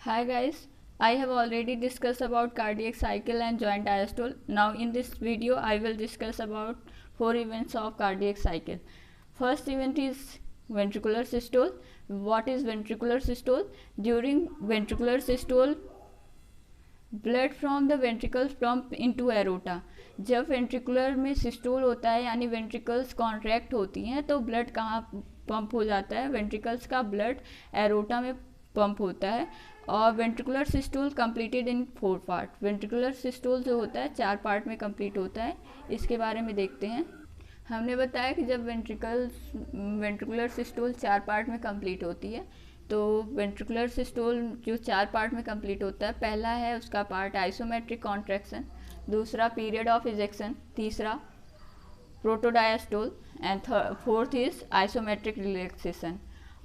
Hi guys, I have already discussed about cardiac cycle and joint diastole. Now in this video I will discuss about 4 events of cardiac cycle. First event is ventricular systole. What is ventricular systole? During ventricular systole, blood from the ventricles pump into aorta. जब ventricular में systole होता है यानी ventricles contract होती हैं तो blood कहाँ pump हो जाता है? वेंट्रिकल्स का ब्लड एरोटा में पंप होता है. और ventricular systole completed in 4 part. Ventricular systole जो होता है 4 पार्ट में कंप्लीट होता है. इसके बारे में देखते हैं. हमने बताया कि जब वेंट्रिकुलर सिस्टोल 4 पार्ट में कंप्लीट होती है तो वेंट्रिकुलर सिस्टोल जो 4 पार्ट में कंप्लीट होता है, पहला है उसका पार्ट आइसोमेट्रिक कॉन्ट्रैक्शन, दूसरा पीरियड ऑफ इजेक्शन, तीसरा protodiastole and fourth is isometric relaxation.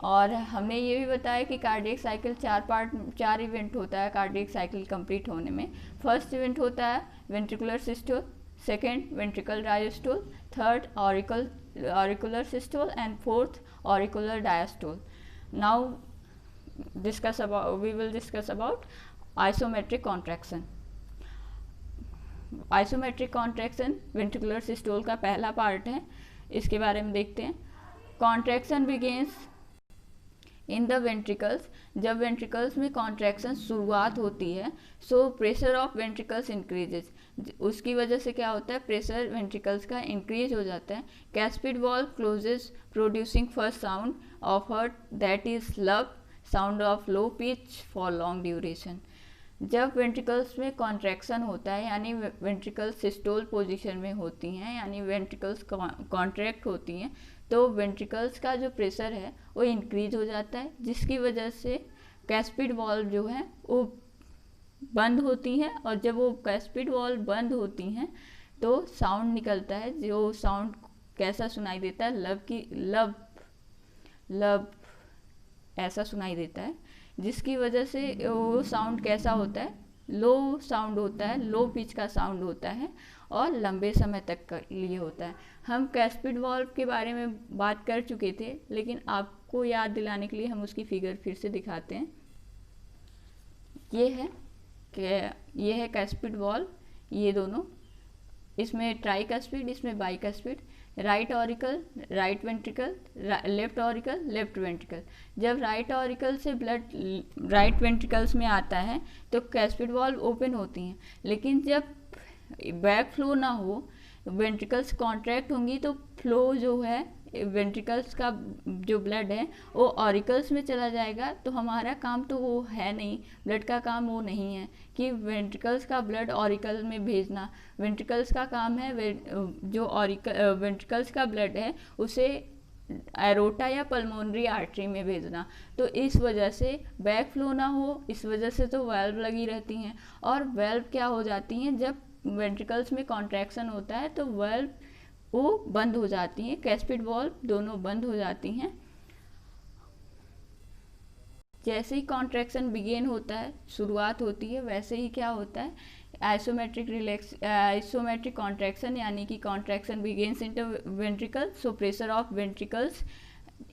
और हमने ये भी बताया कि कार्डियक साइकिल 4 इवेंट होता है कार्डियक साइकिल कंप्लीट होने में. फर्स्ट इवेंट होता है ventricular systole, second ventricle diastole, third auricular systole and fourth auricular diastole. Now we will discuss about isometric contraction. Isometric contraction ventricular systole का पहला part है. इसके बारे में देखते हैं. Contraction begins in the ventricles. जब वेंट्रिकल्स में कॉन्ट्रैक्शन शुरुआत होती है सो प्रेशर ऑफ वेंट्रिकल्स इंक्रीजेज. उसकी वजह से क्या होता है? प्रेशर वेंट्रिकल्स का इंक्रीज हो जाता है. Cuspid valve closes producing first sound of heart that is lub, sound of low pitch for long duration. जब वेंट्रिकल्स में कॉन्ट्रैक्शन होता है यानी वेंट्रिकल्स सिस्टोल पोजीशन में होती हैं यानी वेंट्रिकल्स कॉन्ट्रैक्ट होती हैं तो वेंट्रिकल्स का जो प्रेशर है वो इंक्रीज हो जाता है, जिसकी वजह से कैस्पिड वॉल्व जो है वो बंद होती हैं. और जब वो कैस्पिड वॉल्व बंद होती हैं तो साउंड निकलता है. जो साउंड कैसा सुनाई देता है? लब लब ऐसा सुनाई देता है, जिसकी वजह से वो साउंड कैसा होता है? लो साउंड होता है, लो पिच का साउंड होता है और लंबे समय तक के लिए होता है. हम कैस्पिड वॉल्व के बारे में बात कर चुके थे, लेकिन आपको याद दिलाने के लिए हम उसकी फिगर फिर से दिखाते हैं. ये है कैस्पिड वॉल्व, ये दोनों. इसमें ट्राइकस्पिड, इसमें bicuspid. Right auricle, right ventricle, left auricle, left ventricle. जब राइट ऑरिकल से ब्लड राइट वेंट्रिकल्स में आता है तो कैस्पिड वॉल्व ओपन होती हैं. लेकिन जब बैक फ्लो ना हो, वेंट्रिकल्स कॉन्ट्रैक्ट होंगी तो फ्लो जो है वेंट्रिकल्स का जो ब्लड है वो ऑरिकल्स में चला जाएगा. तो हमारा काम तो वो है नहीं, ब्लड का काम वो नहीं है कि वेंट्रिकल्स का ब्लड ऑरिकल में भेजना. वेंट्रिकल्स का काम है जो वेंट्रिकल्स का ब्लड है उसे एरोटा या पल्मोनरी आर्टरी में भेजना. तो इस वजह से बैक फ्लो ना हो, इस वजह से तो वाल्व लगी रहती हैं. और वाल्व क्या हो जाती हैं? जब वेंट्रिकल्स में कॉन्ट्रैक्शन होता है तो वाल्व वो बंद हो जाती हैं, कैस्पिड वॉल्व दोनों बंद हो जाती हैं. जैसे ही कॉन्ट्रैक्शन बिगेन होता है, शुरुआत होती है, वैसे ही क्या होता है? आइसोमेट्रिक कॉन्ट्रैक्शन यानी कि contraction begins in the ventricle so pressure of ventricles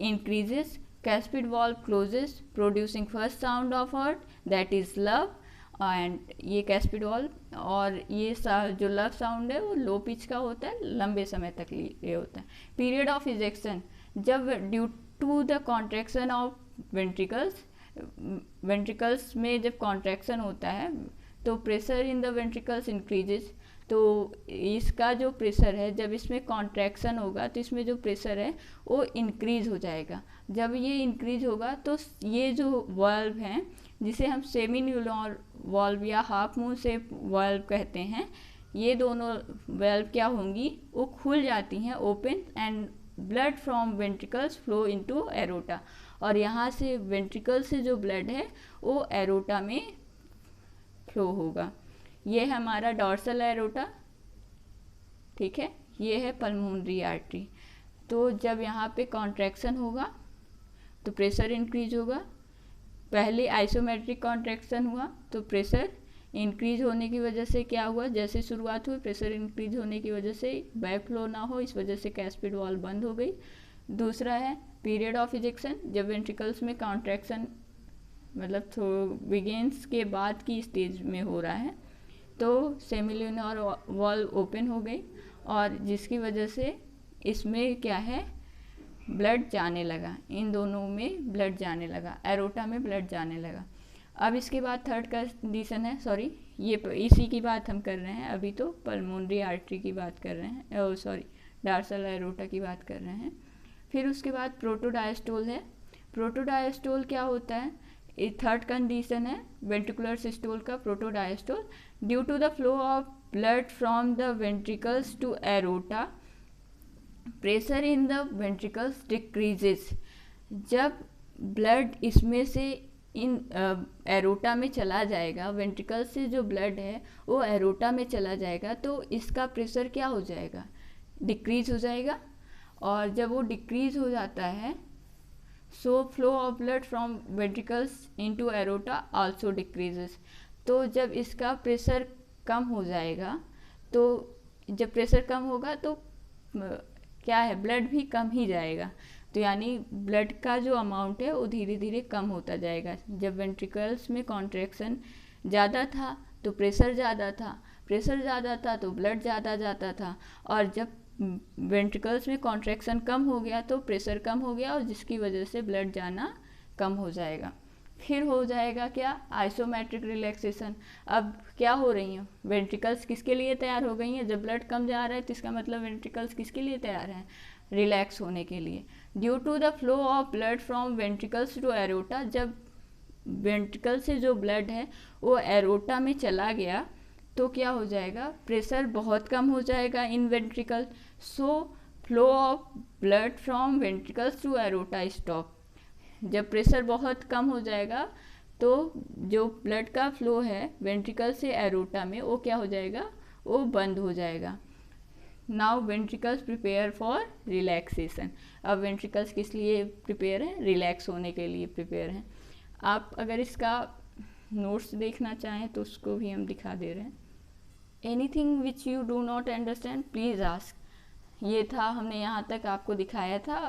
increases, cuspid valve closes producing first sound of heart that is lub. And ये कैस्पिड वॉल्व और ये जो लव साउंड है वो लो पिच का होता है, लंबे समय तक ये होता है. Period of ejection. जब due to the contraction of ventricles में जब कॉन्ट्रैक्शन होता है तो pressure in the ventricles increases. तो इसका जो प्रेशर है, जब इसमें कॉन्ट्रैक्शन होगा तो इसमें जो प्रेशर है वो इंक्रीज हो जाएगा. जब ये इंक्रीज होगा तो ये जो वाल्व हैं जिसे हम सेमी न्यूलर वाल्व या हाफ मून शेप वाल्व कहते हैं, ये दोनों वाल्व क्या होंगी? वो खुल जाती हैं, open, and blood from ventricles flow into aorta. और यहाँ से वेंट्रिकल से जो ब्लड है वो एरोटा में फ्लो होगा. ये है हमारा डॉर्सल एरोटा, ठीक है. ये है पल्मोनरी आर्टरी. तो जब यहाँ पे कॉन्ट्रैक्शन होगा तो प्रेशर इंक्रीज होगा. पहले आइसोमेट्रिक कॉन्ट्रैक्शन हुआ तो प्रेशर इंक्रीज होने की वजह से क्या हुआ? जैसे शुरुआत हुई प्रेशर इंक्रीज होने की वजह से बैक फ्लो ना हो, इस वजह से कैस्पिड वॉल्व बंद हो गई. दूसरा है पीरियड ऑफ इजेक्शन. जब वेंट्रिकल्स में कॉन्ट्रैक्शन मतलब बिगिंस के बाद की स्टेज में हो रहा है, तो सेमिल्यूनर वॉल्व ओपन हो गई और जिसकी वजह से इसमें क्या है, ब्लड जाने लगा, इन दोनों में ब्लड जाने लगा, एरोटा में ब्लड जाने लगा। अब इसके बाद थर्ड कंडीशन है, सॉरी ये इसी की बात हम कर रहे हैं, अभी तो पल्मोनरी आर्टरी की बात कर रहे हैं, सॉरी डार्सल एरोटा की बात कर रहे हैं। फिर उसके बाद प्रोटोडायस्टोल है। प्रोटोडायस्टोल क्या होता है, ये थर्ड कंडीशन है वेंट्रिकुलर सिस्टोल का, protodiastole. Due to the flow of blood from the ventricles to aorta, pressure in the ventricles decreases. जब ब्लड इसमें से इन एरोटा में चला जाएगा, वेंट्रिकल से जो ब्लड है वो एरोटा में चला जाएगा, तो इसका प्रेशर क्या हो जाएगा, डिक्रीज हो जाएगा। और जब वो डिक्रीज हो जाता है, सो flow of blood from ventricles into aorta also decreases. तो जब इसका प्रेशर कम हो जाएगा, तो जब प्रेशर कम होगा तो क्या है, ब्लड भी कम ही जाएगा, तो यानी ब्लड का जो अमाउंट है वो धीरे धीरे कम होता जाएगा। जब वेंट्रिकल्स में कॉन्ट्रैक्शन ज़्यादा था तो प्रेशर ज़्यादा था, प्रेशर ज़्यादा था तो ब्लड ज़्यादा जाता था, और जब वेंट्रिकल्स में कॉन्ट्रैक्शन कम हो गया तो प्रेशर कम हो गया, और जिसकी वजह से ब्लड जाना कम हो जाएगा। फिर हो जाएगा क्या, आइसोमेट्रिक रिलैक्सेशन। अब क्या हो रही हैं, वेंट्रिकल्स किसके लिए तैयार हो गई हैं, जब ब्लड कम जा रहा है तो इसका मतलब वेंट्रिकल्स किसके लिए तैयार हैं, रिलैक्स होने के लिए। Due to the flow of blood from ventricles to aorta, जब वेंट्रिकल से जो ब्लड है वो एरोटा में चला गया तो क्या हो जाएगा, प्रेशर बहुत कम हो जाएगा in ventricle, so flow of blood from ventricles to aorta stop. जब प्रेशर बहुत कम हो जाएगा तो जो ब्लड का फ्लो है वेंट्रिकल से एरोटा में वो क्या हो जाएगा, वो बंद हो जाएगा। Now ventricles prepare for relaxation. अब वेंट्रिकल्स किस लिए प्रिपेयर हैं, रिलैक्स होने के लिए प्रिपेयर हैं। आप अगर इसका नोट्स देखना चाहें तो उसको भी हम दिखा दे रहे हैं। Anything which you do not understand please ask. ये था, हमने यहाँ तक आपको दिखाया था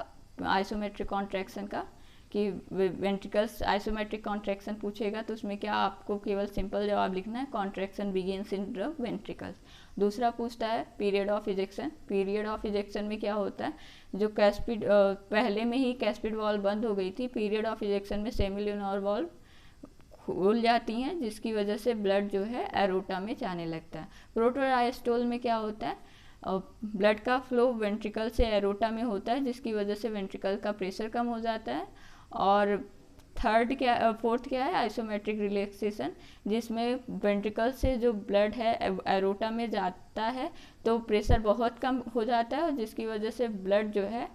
आइसोमेट्रिक कॉन्ट्रैक्शन का, कि वेंट्रिकल्स आइसोमेट्रिक कॉन्ट्रैक्शन पूछेगा तो उसमें क्या आपको केवल सिंपल जवाब लिखना है, contraction begins in the ventricles. दूसरा पूछता है period of ejection. Period of ejection में क्या होता है, जो कैस्पिड पहले में ही कैस्पिड वॉल्व बंद हो गई थी, पीरियड ऑफ इजेक्शन में सेमिल्यूनर वॉल्व खुल जाती हैं, जिसकी वजह से ब्लड जो है एरोटा में जाने लगता है। प्रोटोडायस्टोल में क्या होता है, ब्लड का फ्लो वेंट्रिकल से एरोटा में होता है, जिसकी वजह से वेंट्रिकल का प्रेशर कम हो जाता है। और फोर्थ क्या है, आइसोमेट्रिक रिलैक्सेशन, जिसमें वेंट्रिकल से जो ब्लड है एरोटा में जाता है तो प्रेशर बहुत कम हो जाता है, और जिसकी वजह से ब्लड जो है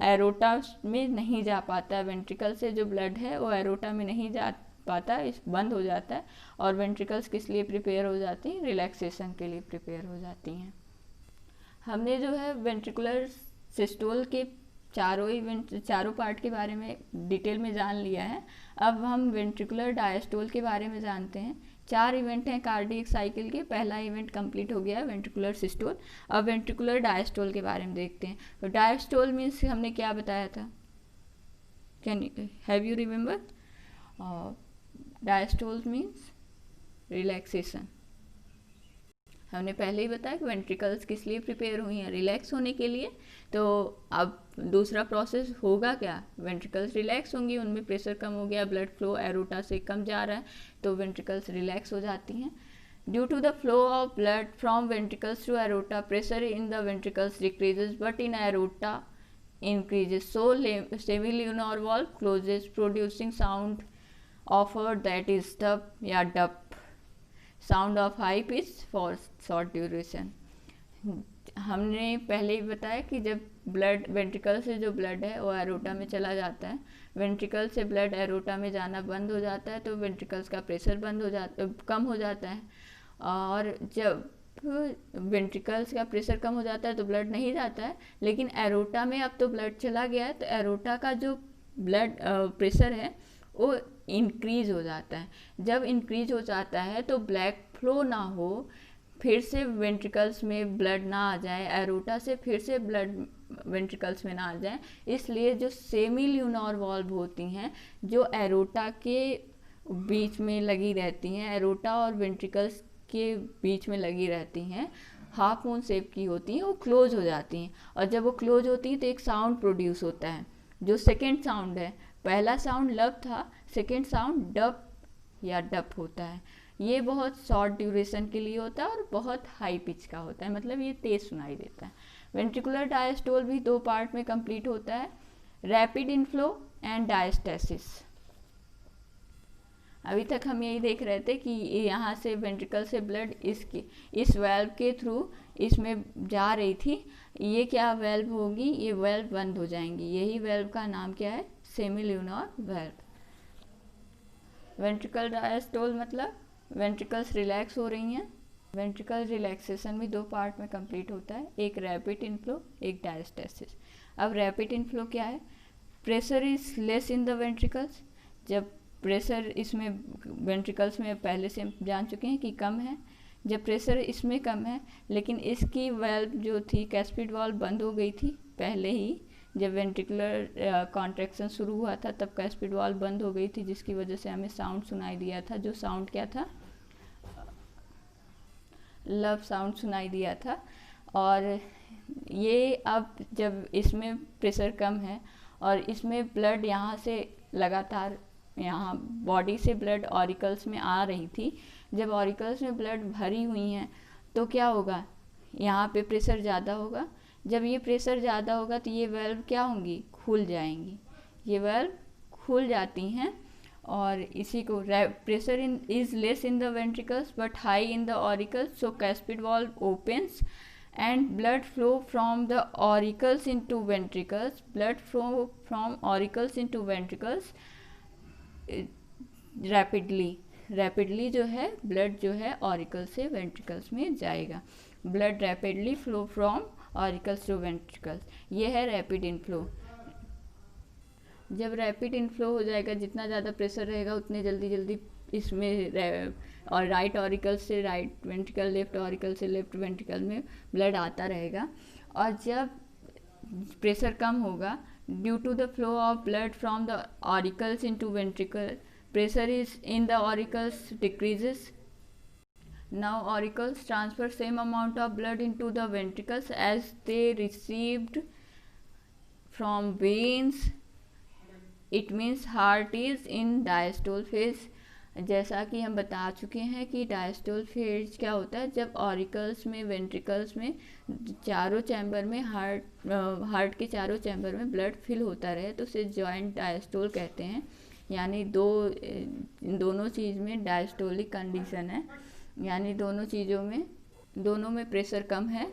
एरोटा में नहीं जा पाता है, वेंट्रिकल से जो ब्लड है वो एरोटा में नहीं जा पाता, इस बंद हो जाता है, और वेंट्रिकल्स किस लिए प्रिपेयर हो जाती हैं, रिलैक्सेशन के लिए प्रिपेयर हो जाती हैं। हमने जो है वेंट्रिकुलर सिस्टोल के चारों पार्ट के बारे में डिटेल में जान लिया है। अब हम वेंट्रिकुलर डायस्टोल के बारे में जानते हैं। 4 इवेंट हैं कार्डियक साइकिल के, पहला इवेंट कंप्लीट हो गया है वेंट्रिकुलर सिस्टोल। अब वेंट्रिकुलर डायस्टोल के बारे में देखते हैं। तो डायस्टोल मीन्स हमने क्या बताया था, can have you remember, diastole means relaxation. हमने पहले ही बताया कि वेंट्रिकल्स किस लिए प्रिपेयर हुई हैं, रिलैक्स होने के लिए। तो अब दूसरा प्रोसेस होगा क्या, वेंट्रिकल्स रिलैक्स होंगी, उनमें प्रेशर कम हो गया, ब्लड फ्लो एरोटा से कम जा रहा है तो वेंट्रिकल्स रिलैक्स हो जाती हैं। Due to the flow of blood from ventricles to aorta, pressure in the ventricles decreases but in aorta increases, so semilunar valve closes producing sound of a that is dub या dup, sound of high pitch for short duration। हमने पहले ही बताया कि जब blood ventricle से जो blood है वो एरोटा में चला जाता है, वेंट्रिकल से ब्लड एरोटा में जाना बंद हो जाता है तो वेंट्रिकल्स का प्रेशर कम हो जाता है, और जब वेंट्रिकल्स का प्रेशर कम हो जाता है तो ब्लड नहीं जाता है, लेकिन एरोटा में अब तो ब्लड चला गया है तो एरोटा का जो ब्लड प्रेशर है वो इंक्रीज हो जाता है। जब इंक्रीज हो जाता है तो ब्लैक फ्लो ना हो, फिर से वेंट्रिकल्स में ब्लड ना आ जाए, एरोटा से फिर से ब्लड वेंट्रिकल्स में ना आ जाए, इसलिए जो सेमी ल्यूनार वाल्व होती हैं जो एरोटा के बीच में लगी रहती हैं, एरोटा और वेंट्रिकल्स के बीच में लगी रहती हैं, हाफ मून शेप की होती हैं, वो क्लोज हो जाती हैं। और जब वो क्लोज होती हैं तो एक साउंड प्रोड्यूस होता है जो सेकेंड साउंड है। पहला साउंड लब था, सेकेंड साउंड डप या डप होता है। ये बहुत शॉर्ट ड्यूरेशन के लिए होता है और बहुत हाई पिच का होता है, मतलब ये तेज सुनाई देता है। वेंट्रिकुलर डायस्टोल भी दो पार्ट में कंप्लीट होता है, रैपिड इनफ्लो एंड डायस्टेसिस। अभी तक हम यही देख रहे थे कि यहाँ से वेंट्रिकल से ब्लड इस वेल्व के थ्रू इसमें जा रही थी। ये क्या वेल्व होगी, ये वेल्व बंद हो जाएंगी, यही वेल्व का नाम क्या है, सेमी ल्यूनार वेल्व। वेंट्रिकल डायस्टोल मतलब वेंट्रिकल्स रिलैक्स हो रही हैं। वेंट्रिकल रिलैक्सेशन भी दो पार्ट में कंप्लीट होता है, एक रैपिड इनफ्लो, एक डायस्टेसिस। अब रैपिड इनफ्लो क्या है, pressure is less in the ventricles. जब प्रेशर इसमें वेंट्रिकल्स में पहले से जान चुके हैं कि कम है, जब प्रेशर इसमें कम है लेकिन इसकी वाल्व जो थी कैस्पिड वाल्व बंद हो गई थी पहले ही, जब वेंट्रिकुलर कॉन्ट्रैक्शन शुरू हुआ था तब कैस्पिड वाल्व बंद हो गई थी, जिसकी वजह से हमें साउंड सुनाई दिया था, जो साउंड क्या था, लब साउंड सुनाई दिया था। और ये अब जब इसमें प्रेशर कम है और इसमें ब्लड यहाँ से लगातार, यहाँ बॉडी से ब्लड ऑरिकल्स में आ रही थी, जब ऑरिकल्स में ब्लड भरी हुई हैं तो क्या होगा, यहाँ पे प्रेशर ज़्यादा होगा। जब ये प्रेशर ज़्यादा होगा तो ये वाल्व क्या होंगी, खुल जाएंगी, ये वाल्व खुल जाती हैं। और इसी को pressure is less in the ventricles but high in the auricles, so capsid valve opens and blood flow from the auricles into ventricles, blood flow from auricles into ventricles rapidly जो है blood जो है auricle से ventricles में जाएगा। Blood rapidly flow from auricles to ventricles, ये है rapid inflow. जब रैपिड इनफ्लो हो जाएगा, जितना ज़्यादा प्रेशर रहेगा उतने जल्दी इसमें और राइट ऑरिकल से राइट वेंट्रिकल, लेफ्ट ऑरिकल से लेफ्ट वेंट्रिकल में ब्लड आता रहेगा। और जब प्रेशर कम होगा, due to the flow of blood from the auricles into ventricle, pressure is in the auricles decreases. Now auricles transfer same amount of blood into the ventricles as they received from veins. It means heart is in diastole phase. जैसा कि हम बता चुके हैं कि diastole phase क्या होता है, जब ऑरिकल्स में वेंट्रिकल्स में चारों चैम्बर में हार्ट के चारों चैम्बर में ब्लड फिल होता रहे तो उसे जॉइंट डायस्टोल कहते हैं। यानी दोनों चीज़ में डायस्टोलिक कंडीशन है, यानी दोनों में प्रेशर कम है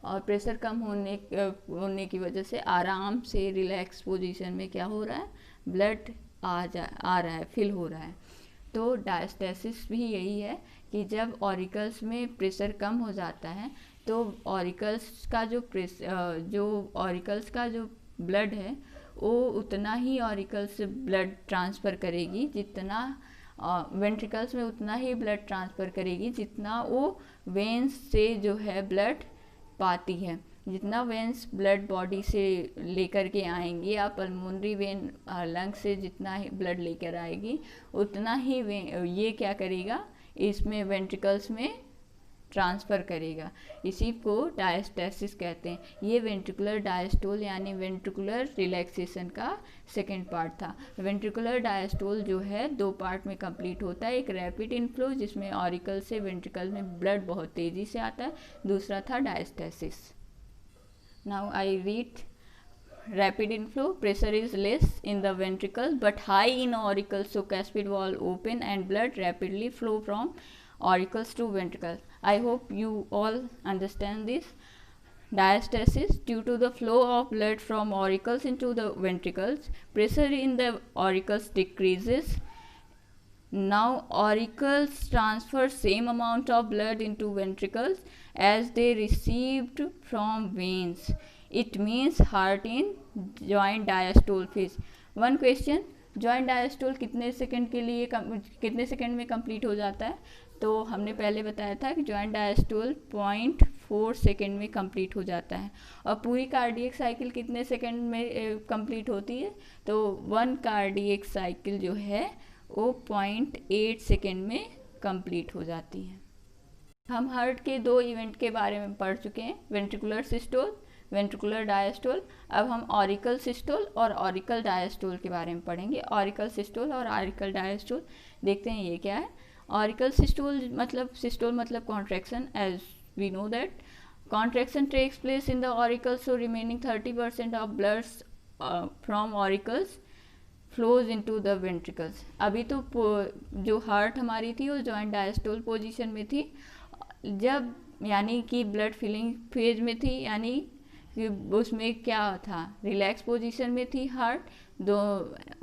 और प्रेशर कम होने की वजह से आराम से रिलैक्स पोजीशन में क्या हो रहा है, ब्लड आ रहा है, फिल हो रहा है। तो डायस्टेसिस भी यही है कि जब ऑरिकल्स में प्रेशर कम हो जाता है तो ऑरिकल्स का जो ब्लड है वो उतना ही ऑरिकल्स ब्लड ट्रांसफ़र करेगी, जितना वेंट्रिकल्स में उतना ही ब्लड ट्रांसफ़र करेगी जितना वो वेंस से जो है ब्लड पाती है। जितना वेंस ब्लड बॉडी से लेकर के आएंगी या पल्मोनरी वेन लंग से जितना ही ब्लड लेकर आएगी उतना ही ये क्या करेगा, इसमें वेंट्रिकल्स में ट्रांसफ़र करेगा। इसी को डायस्टेसिस कहते हैं। ये वेंट्रिकुलर डायस्टोल यानी वेंट्रिकुलर रिलैक्सेशन का सेकेंड पार्ट था। वेंट्रिकुलर डायस्टोल जो है दो पार्ट में कंप्लीट होता है, एक रैपिड इनफ्लो जिसमें ऑरिकल से वेंट्रिकल में ब्लड बहुत तेज़ी से आता है, दूसरा था diastasis. Now I read rapid inflow, pressure is less in the ventricle but high in auricles, so caspid valve open and blood rapidly flow from auricles to ventricles. I hope you all understand this. Diastasis, due to the flow of blood from auricles into the ventricles, pressure in the auricles decreases. Now auricles transfer same amount of blood into ventricles as they received from veins. It means heart in joint diastole phase. One question, joint diastole कितने second में complete हो जाता है? तो हमने पहले बताया था कि जॉइंट डायस्टोल 0.4 सेकेंड में कंप्लीट हो जाता है। और पूरी कार्डियक साइकिल कितने सेकेंड में कंप्लीट होती है? तो 1 कार्डियक साइकिल जो है वो 0.8 सेकेंड में कंप्लीट हो जाती है। हम हार्ट के 2 इवेंट के बारे में पढ़ चुके हैं, वेंट्रिकुलर सिस्टोल, वेंट्रिकुलर डायस्टोल। अब हम ऑरिकल सिस्टोल और ऑरिकल डायस्टोल के बारे में पढ़ेंगे। ऑरिकल सिस्टोल और ऑरिकल डायस्टोल देखते हैं ये क्या है। ऑरिकल सिस्टोल मतलब contraction, as we know that contraction takes place in the auricles, so remaining 30% of blood from auricles flows into the ventricles. अभी तो जो हार्ट हमारी थी वो जॉइंट डायस्टोल पोजीशन में थी, जब यानी कि ब्लड फिलिंग फेज में थी, यानी कि उसमें क्या था, रिलैक्स पोजीशन में थी हार्ट। दो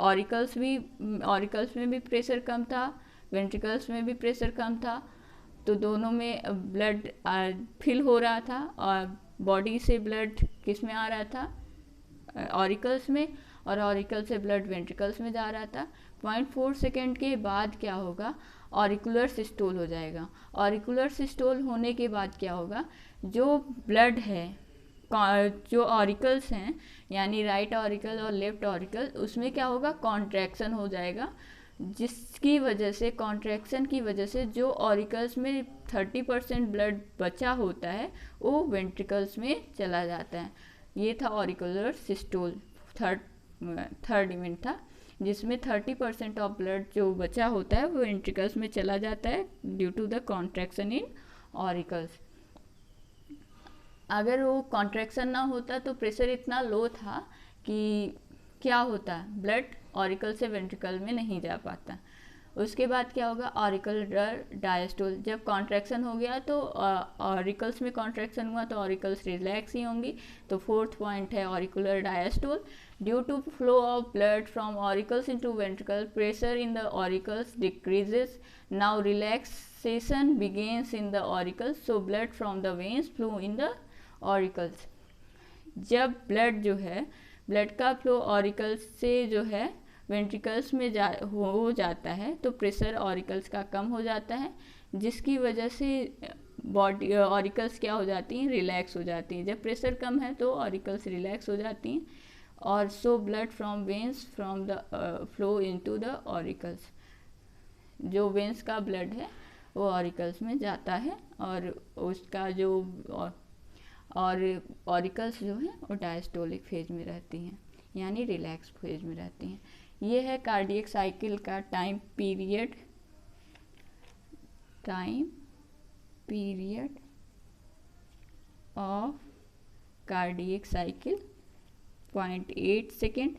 ऑरिकल्स में भी प्रेशर कम था, वेंट्रिकल्स में भी प्रेशर कम था, तो दोनों में ब्लड फिल हो रहा था और बॉडी से ब्लड किस में आ रहा था, ऑरिकल्स में, और ऑरिकल से ब्लड वेंट्रिकल्स में जा रहा था। 0.4 सेकेंड के बाद क्या होगा, ऑरिकुलर सिस्टोल हो जाएगा। ऑरिकुलर सिस्टोल होने के बाद क्या होगा, जो ब्लड है, जो ऑरिकल्स हैं यानी राइट ऑरिकल और लेफ्ट ऑरिकल, उसमें क्या होगा, कॉन्ट्रैक्शन हो जाएगा, जिसकी वजह से, कॉन्ट्रैक्शन की वजह से जो ऑरिकल्स में 30% ब्लड बचा होता है वो वेंट्रिकल्स में चला जाता है। ये था ऑरिकुलर सिस्टोल, थर्ड इवेंट था, जिसमें 30% ऑफ ब्लड जो बचा होता है वो वेंट्रिकल्स में चला जाता है due to the contraction in auricles. अगर वो कॉन्ट्रैक्शन ना होता तो प्रेशर इतना लो था कि क्या होता, ब्लड ऑरिकल से वेंट्रिकल में नहीं जा पाता। उसके बाद क्या होगा, ऑरिकुलर डायस्टोल। जब कॉन्ट्रैक्शन हो गया तो ऑरिकल्स में कॉन्ट्रैक्शन हुआ तो ऑरिकल्स रिलैक्स ही होंगी, तो 4th पॉइंट है auricular diastole. Due to flow of blood from auricles into ventricle, pressure in the auricles decreases, now relaxation begins in the auricles, so blood from the veins flow in the auricles. जब blood जो है, blood का flow auricles से जो है ventricles में हो जाता है तो प्रेशर ऑरिकल्स का कम हो जाता है, जिसकी वजह से बॉडी ऑरिकल्स क्या हो जाती हैं, रिलैक्स हो जाती हैं। जब प्रेशर कम है तो ऑरिकल्स रिलैक्स हो जाती हैं, और सो blood from veins from the flow into the auricles. जो वेन्स का ब्लड है वो ऑरिकल्स में जाता है, और उसका जो और ऑरिकल्स जो है वो डायस्टोलिक फेज में रहती हैं, यानी रिलैक्स फेज में रहती हैं। ये है कार्डियक साइकिल का time period of cardiac cycle 0.8 second.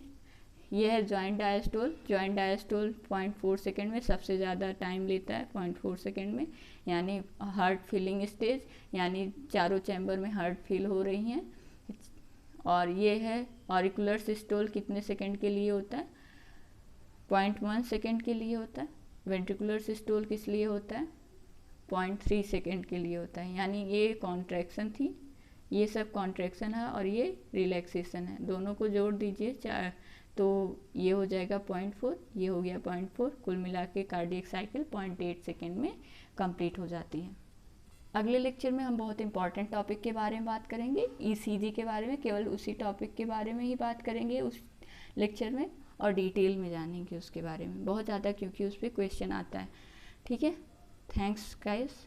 यह है जॉइंट डायस्टोल। 0.4 सेकेंड में सबसे ज़्यादा टाइम लेता है, 0.4 सेकेंड में, यानी हार्ट फिलिंग स्टेज, यानी चारों चैम्बर में हार्ट फिल हो रही हैं। और ये है ऑरिकुलर सिस्टोल, कितने सेकेंड के लिए होता है, 0.1 सेकेंड के लिए होता है। वेंट्रिकुलर सिस्टोल किस लिए होता है, 0.3 सेकेंड के लिए होता है। यानी ये कॉन्ट्रैक्शन थी, ये सब कॉन्ट्रैक्शन है और ये रिलैक्सेशन है, दोनों को जोड़ दीजिए तो ये हो जाएगा 0.4, ये हो गया 0.4। कुल मिला के कार्डियक साइकिल 0.8 सेकेंड में कंप्लीट हो जाती है। अगले लेक्चर में हम बहुत इंपॉर्टेंट टॉपिक के बारे में बात करेंगे, ईसीजी के बारे में, केवल उसी टॉपिक के बारे में ही बात करेंगे उस लेक्चर में, और डिटेल में जानेंगे उसके बारे में बहुत ज़्यादा, क्योंकि उस पर क्वेश्चन आता है। ठीक है, थैंक्स गाइस।